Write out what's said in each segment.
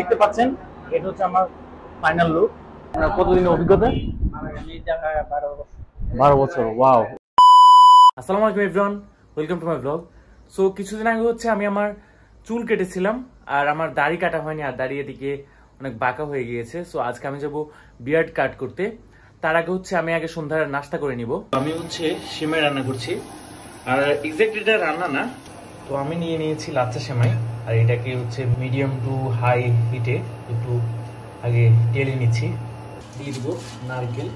দেখতে পাচ্ছেন এটা হচ্ছে আমার ফাইনাল লুক। আপনার কতদিনের অভিজ্ঞতা? 12 বছর। ওয়াও। আসসালামু আলাইকুম everyone, welcome to my blog. So কিছুদিন আগে হচ্ছে আমি আমার চুল কেটেছিলাম আর আমার দাড়ি কাটা হয়নি, আর দাড়ি এদিকে অনেক বাঁকা হয়ে গিয়েছে। সো আজকে আমি যাব বিয়ার্ড কাট করতে। তার আগে হচ্ছে আমি আগে সন্ধ্যার নাস্তা করে নিব। আমি হচ্ছে সেমাই রান্না করছি, আর এক্স্যাক্টলি এটা রান্না না, তো আমি নিয়ে নিয়েছি লাচ্চা সেমাই, আর এটাকে হচ্ছে মিডিয়াম টু হাই হিটে একটু আগে টেলে নিচ্ছি। দিয়ে দিব নারকেল,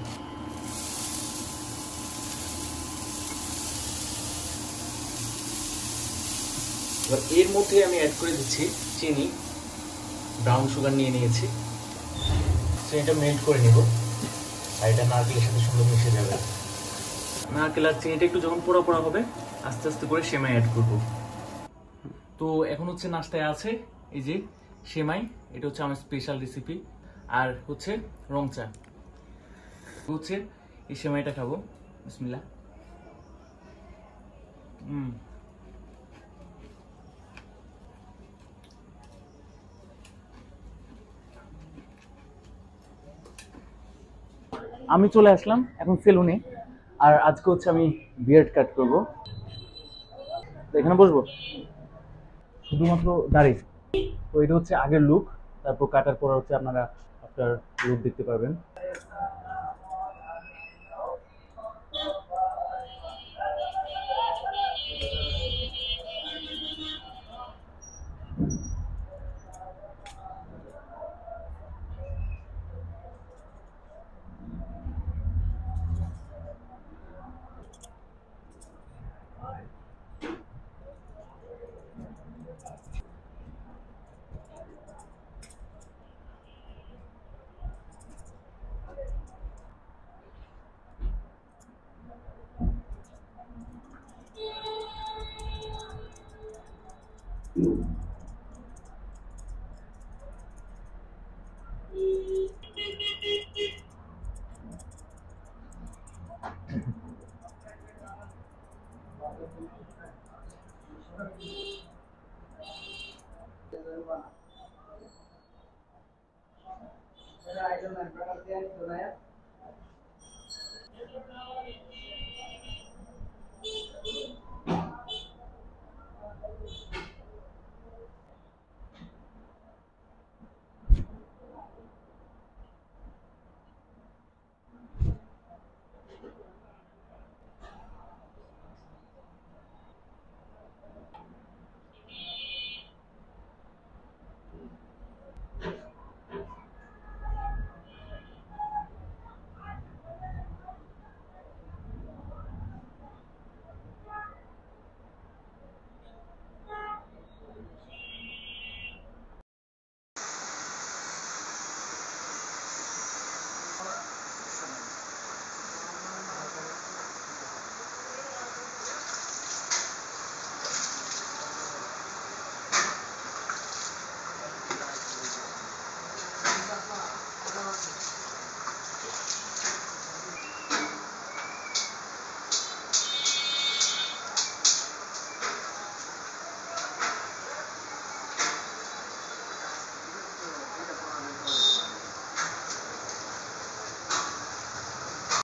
এবার এর মধ্যে আমি অ্যাড করে দিচ্ছি চিনি, ব্রাউন সুগার নিয়ে নিয়েছি। চিনিটা মেল্ট করে নিব, আর এটা নারকেলের সাথে সুন্দর মিশে যাবে। নারকেল আর চিনিটা একটু যখন পোড়া পোড়া হবে আস্তে আস্তে করে সেমাই অ্যাড করব। তো এখন হচ্ছে নাস্তায় আছে এই যে সেমাই, এটা হচ্ছে আমার স্পেশাল রেসিপি, আর হচ্ছে রং চা। হচ্ছে এই সেমাইটা খাবো, বিসমিল্লাহ। আমি চলে আসলাম এখন সেলুনে, আর আজকে হচ্ছে আমি বিয়ার্ড কাট করব। এখানে বসবো, শুধুমাত্র দাড়ি। তো এটা হচ্ছে আগের লুক, তারপর কাটার পর হচ্ছে আপনারা আফটার লুক দেখতে পারবেন।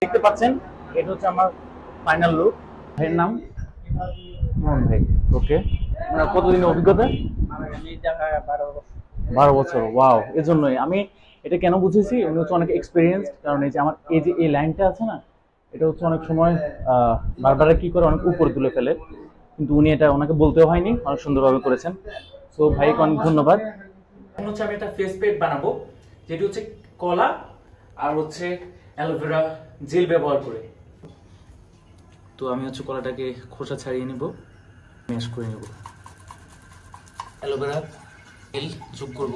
দেখতে পাচ্ছেন এটা হচ্ছে আমার ফাইনাল লুক। ভাইয়ের নাম মোহন ভাই। ওকে, আপনার কতদিনের অভিজ্ঞতা? 12 বছর। ওয়াও। এজন্যই আমি এটা কেন বুঝেছি, উনি হচ্ছে অনেক এক্সপিরিয়েন্সড। কারণ এই যে আমার এই যে এই লাইনটা আছে না, এটা হচ্ছে অনেক সময় বারবার কি করে অনেক উপরে তুলে ফেলে, কিন্তু উনি এটা ওনাকে বলতেও হয়নি, অনেক সুন্দরভাবে করেছেন। সো ভাইকে অনেক ধন্যবাদ। এখন হচ্ছে আমি একটা ফেস প্যাক বানাবো, যেটি হচ্ছে কলা আর হচ্ছে অ্যালোভেরা জেল ব্যবহার করে। তো আমি হচ্ছে কলাটাকে খোসা ছাড়িয়ে নিব, ম্যাশ করে নেব, অ্যালোভেরা জেল যোগ করব।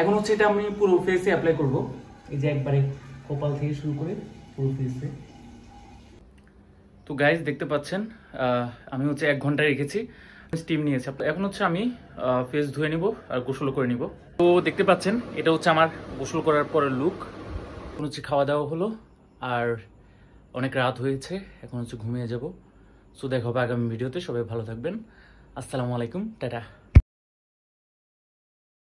এখন হচ্ছে এটা আমি পুরো ফেসে অ্যাপ্লাই করব, এই যে একবারে কপাল থেকে শুরু করে পুরো ফেসে। তো গাইজ দেখতে পাচ্ছেন আমি হচ্ছে 1 ঘন্টা রেখেছি, স্টিম নিয়েছি। এখন হচ্ছে আমি ফেস ধুয়ে নিব আর গোসল করে নিব। তো দেখতে পাচ্ছেন এটা হচ্ছে আমার গোসল করার পরের লুক। এখন হচ্ছে খাওয়া দাওয়া হলো, আর অনেক রাত হয়েছে, এখন হচ্ছে ঘুমিয়ে যাব। সো দেখা হবে আগামী ভিডিওতে। সবাই ভালো থাকবেন। আসসালামু আলাইকুম, টাটা।